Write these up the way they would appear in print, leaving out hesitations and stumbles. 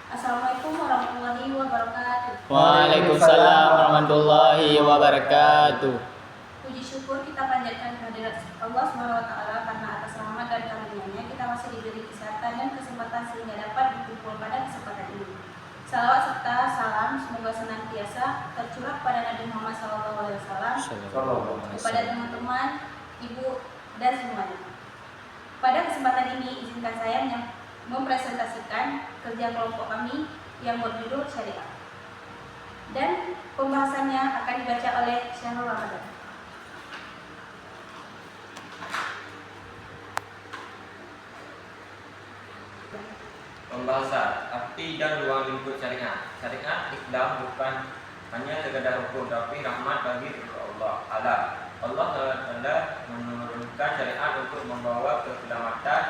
Assalamualaikum warahmatullahi wabarakatuh. Waalaikumsalam warahmatullahi wabarakatuh. Puji syukur kita panjatkan kehadirat Allah SWT karena atas rahmat dan karunia-Nya kita masih diberi kesehatan dan kesempatan sehingga dapat berkumpul pada kesempatan ini. Salawat serta salam semoga senantiasa tercurah pada Nabi Muhammad SAW, kepada teman-teman, ibu dan semuanya. Pada kesempatan ini izinkan saya mempresentasikan kerja kelompok kami yang berjudul Syariah. Dan pembahasannya akan dibaca oleh Syahrul Ramadan. Pembahasan arti dan ruang lingkup syariat. Syariat Islam bukan hanya sekadar hukum, tapi rahmat bagi Allah. Allah telah menurunkan syariat untuk membawa keselamatan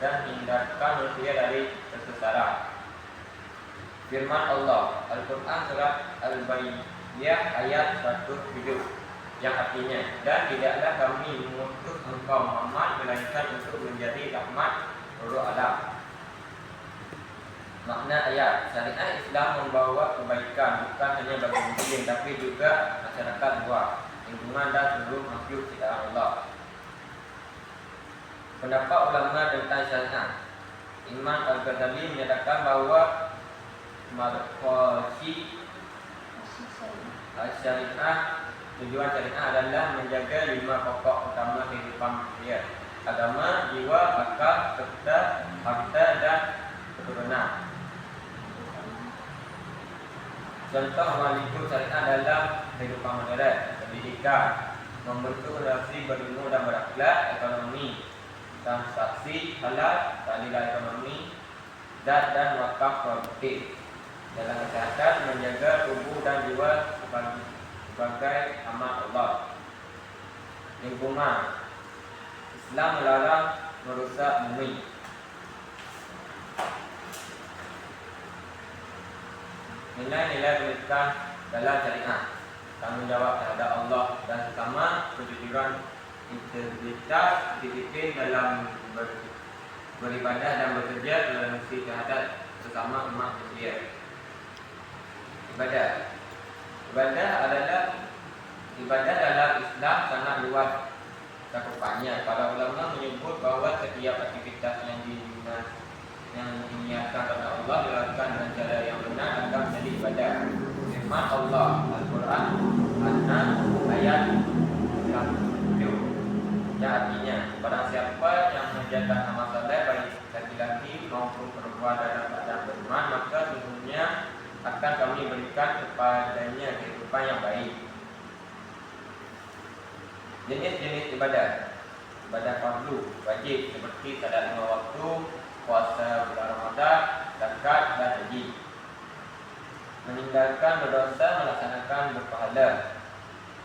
dan hindarkan manusia dari kesesaran. Firman Allah Al-Quran surat Al-Baqarah ayat 107 yang artinya, dan tidaklah kami mengutus engkau Muhammad melainkan untuk menjadi rahmat seluruh alam. Makna ayat, syariat Islam membawa kebaikan bukan hanya bagi muslim tapi juga masyarakat luas, lingkungan dan seluruh makhluk ciptaan Allah. Pendapat ulama tentang syariat. Imam Al-Ghazali menyatakan bahawa maqasid syariah, tujuan syariah adalah menjaga 5 pokok utama kehidupan manusia: agama, jiwa, akal, serta harta dan keturunan. Contoh ruang lingkup syariah dalam kehidupan modern: pendidikan, membentuk relasi berilmu dan berakhlak; ekonomi, transaksi halal, keadilan ekonomi, zat dan wakaf produktif; dalam kesehatan, menjaga tubuh dan jiwa sebagai amat Allah; lingkungan, Islam melarang merusak bumi. Nilai-nilai pendidikan dalam syariah: tanggungjawab terhadap Allah dan sesama, kejujuran, integritas, disiplin dalam beribadah dan bekerja, toleransi terhadap sesama umat manusia. Ibadah dalam Islam sangat luas cakupannya. Para ulama menyebut bahawa setiap aktivitas yang diniatkan karena Allah dilakukan dengan cara yang benar akan menjadi ibadah. Firman Allah Al-Quran An-Nahl ayat 97 yang artinya, barang siapa yang mengerjakan amal saleh baik laki-laki maupun perempuan dalam keadaan beriman, maka sesungguhnya akan kami berikan kepadanya kehidupan yang baik. Jenis-jenis ibadah: ibadah fardu wajib seperti salat 5 waktu, puasa bulan Ramadan, zakat dan haji; meninggalkan berdosa, melaksanakan berpahala.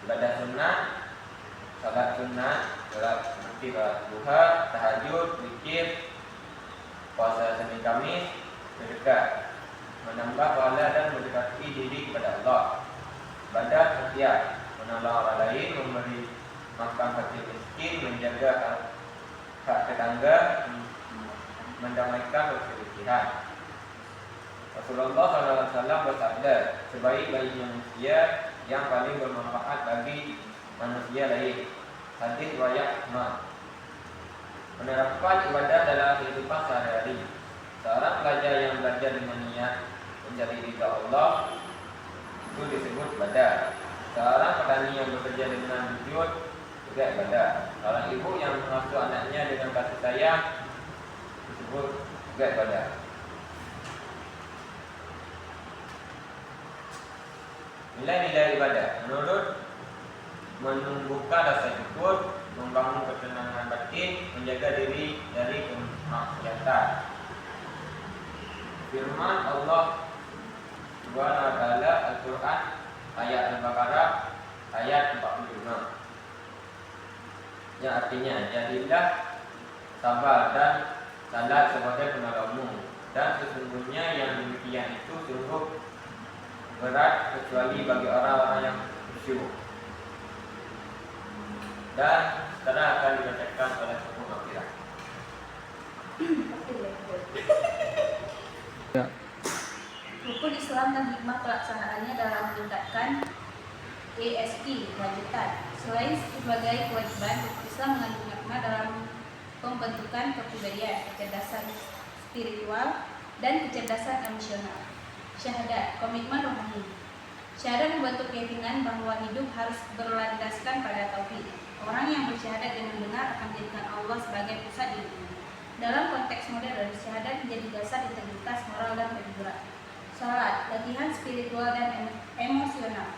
Ibadah sunnah, salat sunnah seperti salat duha, tahajud, zikir, puasa Senin Kamis, sedekah, menambah pahala dan mendekati diri kepada Allah. Ibadah sosial, menolong orang lain, memberi makan fakir miskin, menjaga hak tetangga, mendamaikan perselisihan. Rasulullah SAW bersabda, sebaik-baik manusia yang paling bermanfaat bagi manusia lain. Hadis riwayat Ahmad. Menerapkan ibadah dalam kehidupan sehari-hari. Seorang pelajar yang belajar dengan niat mencari ridha Allah itu disebut ibadah. Seorang petani yang bekerja dengan jujur juga ibadah. Seorang ibu yang mengasuh anaknya dengan kasih sayang disebut juga ibadah. Nilai-nilai ibadah menurut menumbuhkan rasa syukur, membangun ketenangan batin, menjaga diri dari kemaksiatan. Firman Allah Subhanahu wa taala Al-Quran ayat Al-Baqarah ayat 45 yang artinya, jadilah sabar dan salat sebagai penolongmu, dan sesungguhnya yang demikian itu sungguh berat kecuali bagi orang-orang yang khusyuk. Dan sekarang akan dibacakan oleh Tuhan Al-Quran. Rukun Islam dan hikmah pelaksanaannya dalam meningkatkan ESG lanjutan. Selain sebagai kewajiban, rukun Islam mengandung makna dalam pembentukan kepribadian, kecerdasan spiritual, dan kecerdasan emosional. Syahadat, komitmen rohani. Syahadat membentuk keyakinan bahwa hidup harus berlandaskan pada tauhid. Orang yang bersyahadat dengan benar akan menjadikan Allah sebagai pusat hidupnya. Dalam konteks modern, syahadat menjadi dasar integritas moral dan kejujuran. Salat, latihan spiritual dan emosional.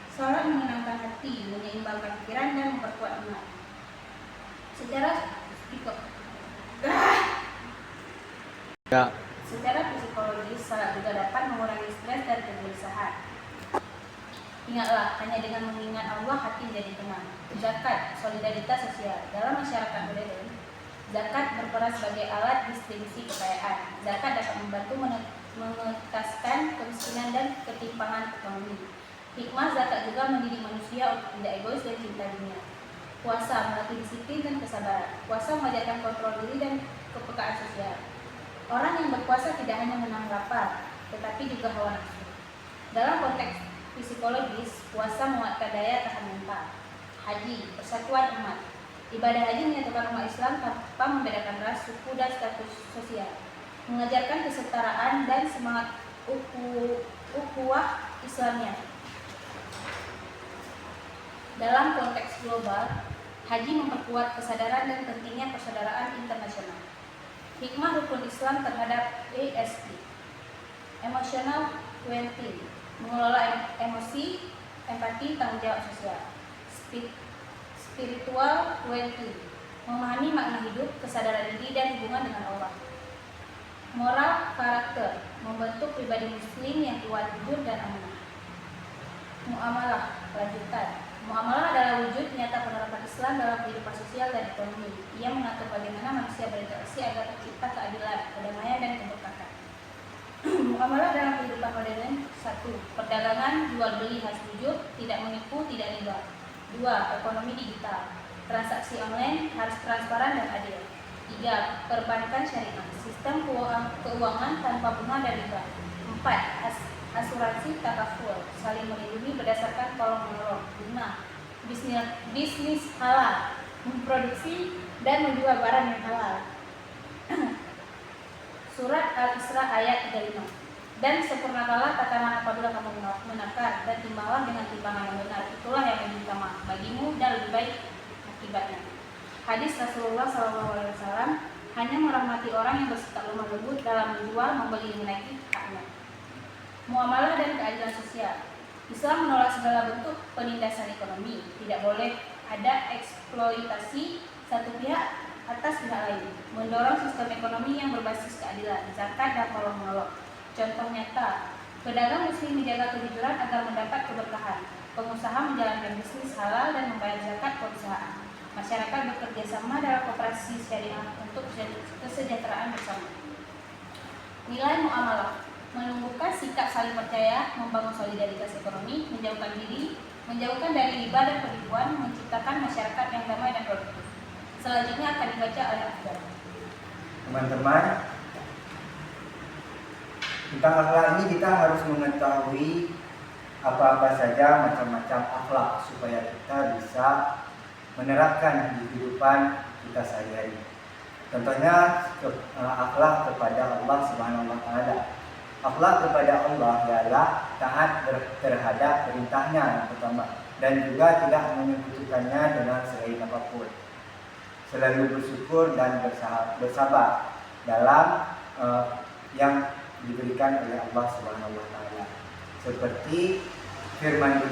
Salat menenangkan hati, menyeimbangkan pikiran, dan memperkuat iman. Secara psikologis, salat juga dapat mengurangi stres dan kegelisahan. Ingatlah, hanya dengan mengingat Allah hati menjadi tenang. Zakat, solidaritas sosial. Dalam masyarakat modern, zakat berperan sebagai alat distribusi kekayaan. Zakat dapat membantu mengentaskan kemiskinan dan ketimpangan ekonomi. Hikmah zakat juga mendidik manusia untuk tidak egois dan cinta dunia. Puasa melatih disiplin dan kesabaran. Puasa mengajarkan kontrol diri dan kepekaan sosial. Orang yang berpuasa tidak hanya menahan lapar, tetapi juga hawa nafsu. Dalam konteks psikologis, puasa menguatkan daya tahan mental. Haji, persatuan umat. Ibadah haji menyatukan umat Islam tanpa membedakan ras, suku, dan status sosial. Mengajarkan kesetaraan dan semangat ukhuwah Islamiyah. Dalam konteks global, haji memperkuat kesadaran dan pentingnya persaudaraan internasional. Hikmah rukun Islam terhadap ESG. Emotional well-being, mengelola emosi, empati, tanggung jawab sosial. Spiritual well-being, memahami makna hidup, kesadaran diri, dan hubungan dengan Allah. Moral karakter, membentuk pribadi muslim yang kuat, jujur, dan amanah. Muamalah, lanjutan. Muamalah adalah wujud nyata penerapan Islam dalam kehidupan sosial dan ekonomi. Ia mengatur bagaimana manusia berinteraksi agar tercipta keadilan, kedamaian, dan keberkahan. Muamalah dalam kehidupan modern. 1. Perdagangan, jual beli harus jujur, tidak menipu, tidak riba. 2. Ekonomi digital. Transaksi online harus transparan dan adil. 3. Perbankan syariah. Sistem keuangan tanpa bunga dan riba. 4. Asuransi takaful, saling melindungi berdasarkan tolong-menolong. 5. Bisnis halal, memproduksi dan menjual barang yang halal. Surat Al-Isra ayat 35. Dan sempurnakanlah takaran apabila kamu menakar, dan timbanglah dengan timbangan yang benar. Itulah yang lebih utama bagimu dan lebih baik akibatnya. Hadis Rasulullah SAW, hanya merahmati orang yang bersikap lemah lembut dalam menjual, membeli, menaiki haknya. Muamalah dan keadilan sosial. Islam menolak segala bentuk penindasan ekonomi. Tidak boleh ada eksploitasi satu pihak atas pihak lain. Mendorong sistem ekonomi yang berbasis keadilan, zakat, dan tolong-menolong. Contoh nyata, pedagang muslim menjaga kejujuran agar mendapat keberkahan. Pengusaha menjalankan bisnis halal dan membayar zakat perusahaan. Masyarakat bekerja sama dalam koperasi syariah untuk kesejahteraan bersama. Nilai muamalah, menumbuhkan sikap saling percaya, membangun solidaritas ekonomi, menjauhkan dari riba dan penipuan, menciptakan masyarakat yang damai dan produktif. Selanjutnya akan dibaca oleh Afdal. Teman-teman, tentang akhlak ini kita harus mengetahui apa-apa saja macam-macam akhlak supaya kita bisa menerapkan di kehidupan kita sehari-hari. Contohnya akhlak kepada Allah Subhanahu wa taala. Akhlak kepada Allah adalah taat terhadap perintahnya yang pertama, dan juga tidak menyekutukannya dengan selain apapun. Selalu bersyukur dan bersabar dalam yang diberikan oleh Allah Subhanahu wa taala. Seperti firman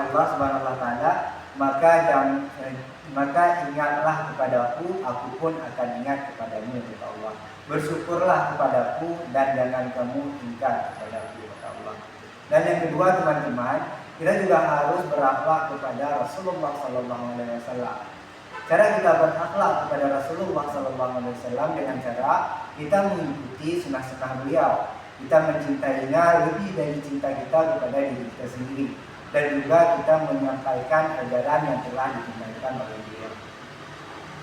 Allah Subhanahu wa taala, maka ingatlah kepadaku, aku pun akan ingat kepadamu, kata Allah. Bersyukurlah kepadaku dan jangan kamu ingkar kepadaku, kata Allah. Dan yang kedua, teman-teman, kita juga harus berakhlak kepada Rasulullah SAW. Cara kita berakhlak kepada Rasulullah SAW dengan cara kita mengikuti sunnah-sunnah beliau. Kita mencintainya lebih dari cinta kita kepada diri kita sendiri, dan juga kita menyampaikan ajaran yang telah disampaikan oleh beliau.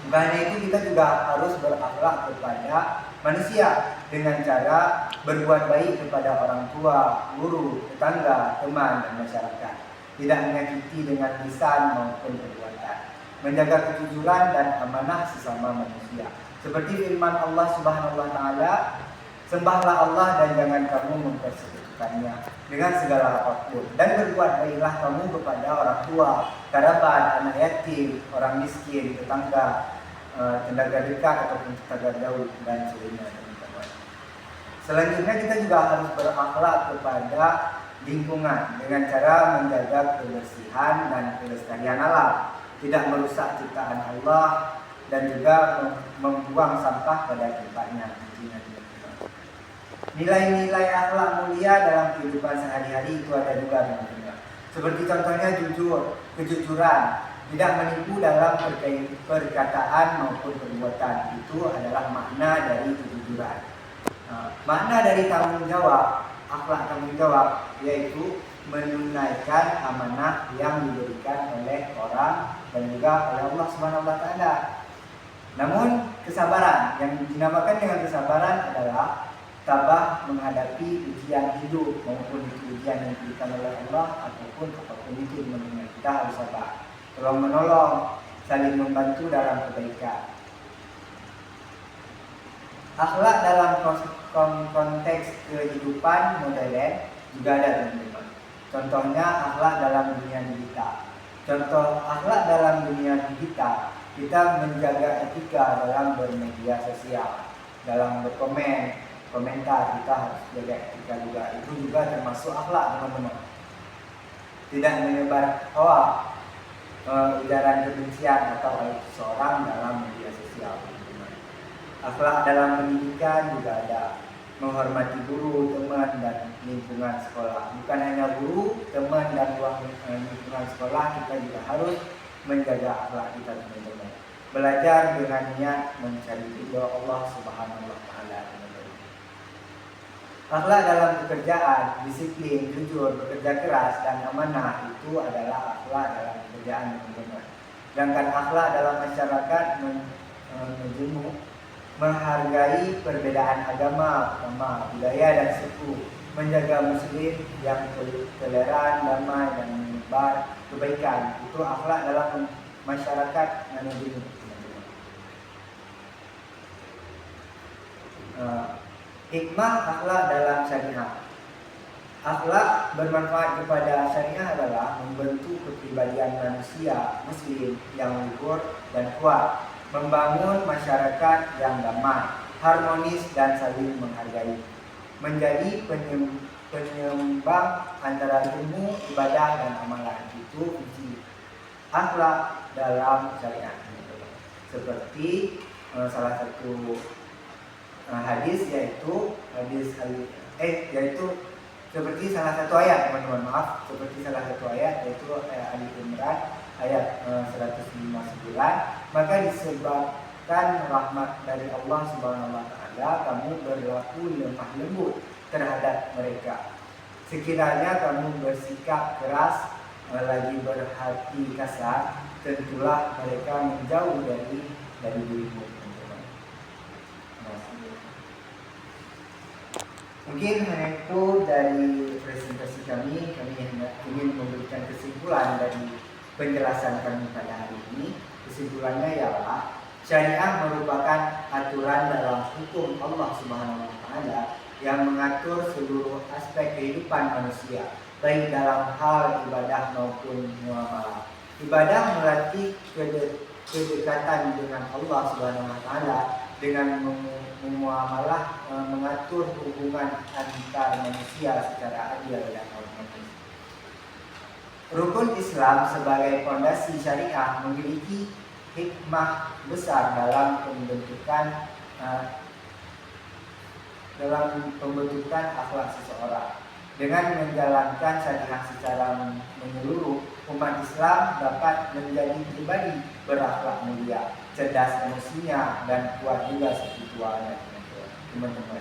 Bukan itu, kita juga harus berakhlak kepada manusia. dengan cara berbuat baik kepada orang tua, guru, tetangga, teman, dan masyarakat. Tidak menyakiti dengan lisan maupun perbuatan. Menjaga kejujuran dan amanah sesama manusia. Seperti firman Allah Subhanahu wa taala, sembahlah Allah dan jangan kamu mempersekutukannya dengan segala apapun, dan berbuat baiklah kamu kepada orang tua, kerabat, anak yatim, orang miskin, tetangga, tetangga dekat ataupun tetangga jauh, dan sebagainya. Selanjutnya kita juga harus berakhlak kepada lingkungan dengan cara menjaga kebersihan dan kelestarian alam, tidak merusak ciptaan Allah, dan juga membuang sampah pada tempatnya. Nilai-nilai akhlak mulia dalam kehidupan sehari-hari itu ada juga, teman-teman. Seperti contohnya jujur, kejujuran, tidak menipu dalam perkataan maupun perbuatan. Itu adalah makna dari kejujuran. Makna dari tanggung jawab, akhlak tanggung jawab, yaitu menunaikan amanah yang diberikan oleh orang dan juga oleh Allah Subhanahu wa taala. Namun kesabaran yang dinamakan dengan kesabaran adalah tabah menghadapi ujian hidup, maupun ujian yang diberikan oleh Allah ataupun apapun itu, teman-teman. Kita harus sabar, tolong menolong, saling membantu dalam kebaikan. Akhlak dalam konteks kehidupan modern juga ada, teman-teman. Contohnya akhlak dalam dunia digital. Contoh akhlak dalam dunia digital, kita menjaga etika dalam bermedia sosial, dalam berkomen, komentar, kita harus jaga etika juga. Itu juga termasuk akhlak, teman-teman. Tidak menyebar hoax, ujaran kebencian atau aib seseorang dalam media sosial, teman-teman. Akhlak dalam pendidikan juga ada, menghormati guru, teman, dan lingkungan sekolah. Bukan hanya guru, teman, dan lingkungan sekolah, kita juga harus menjaga akhlak kita, teman-teman. Belajar dengan niat mencari ridho Allah Subhanahu wa taala. Akhlak dalam pekerjaan, disiplin, jujur, bekerja keras, dan amanah, itu adalah akhlak dalam pekerjaan, teman-teman. Sedangkan akhlak dalam masyarakat menjemuk, menghargai perbedaan agama, budaya, dan suku, menjaga muslim yang toleran, damai, dan menyebar kebaikan. Itu akhlak dalam masyarakat menjemuk, teman-teman. Hikmah akhlak dalam syariah. Akhlak bermanfaat kepada syariah adalah membentuk kepribadian manusia muslim yang luhur dan kuat, membangun masyarakat yang damai, harmonis, dan saling menghargai, menjadi penyeimbang antara ilmu, ibadah, dan amalan. Itu uji akhlak dalam syariat. Seperti salah satu hadis yaitu seperti salah satu ayat, teman-teman, seperti salah satu ayat yaitu Ali Imran ayat 159. Maka disebabkan rahmat dari Allah Subhanahu wa taala, kamu berlaku lemah lembut terhadap mereka. Sekiranya kamu bersikap keras lagi berhati kasar, tentulah mereka menjauh dari dirimu. Mungkin hanya itu dari presentasi kami. Kami ingin memberikan kesimpulan dari penjelasan kami pada hari ini. Kesimpulannya ialah syariah merupakan aturan dalam hukum Allah Subhanahu wa taala yang mengatur seluruh aspek kehidupan manusia, baik dalam hal ibadah maupun muamalah. Ibadah melatih kedekatan dengan Allah Subhanahu wa taala, dengan muamalah mengatur hubungan antar manusia secara adil dan harmonis. Rukun Islam sebagai fondasi syariah memiliki hikmah besar dalam pembentukan akhlak seseorang. Dengan menjalankan syariah secara menyeluruh, umat Islam dapat menjadi pribadi berakhlak mulia, cerdas emosinya, dan kuat juga spiritualnya, teman-teman.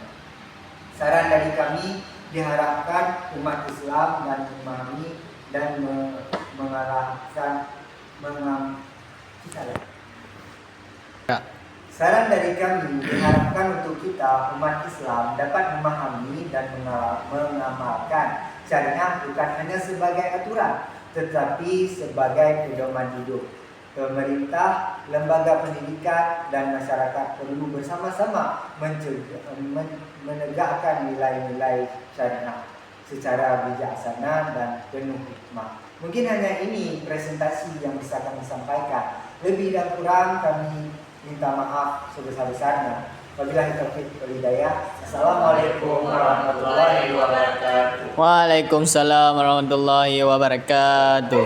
Saran dari kami, diharapkan umat Islam dan memahami dan Saran dari kami diharapkan untuk kita umat Islam dapat memahami dan mengamalkan syariah bukan hanya sebagai aturan, tetapi sebagai pedoman hidup. Pemerintah, lembaga pendidikan, dan masyarakat perlu bersama-sama menegakkan nilai-nilai syariah secara bijaksana dan penuh hikmah. Mungkin hanya ini presentasi yang bisa kami sampaikan. Lebih dan kurang kami minta maaf sebesar-besarnya. Wabillahi taufiq wal hidayah. Assalamualaikum warahmatullahi wabarakatuh. Waalaikumsalam warahmatullahi wabarakatuh.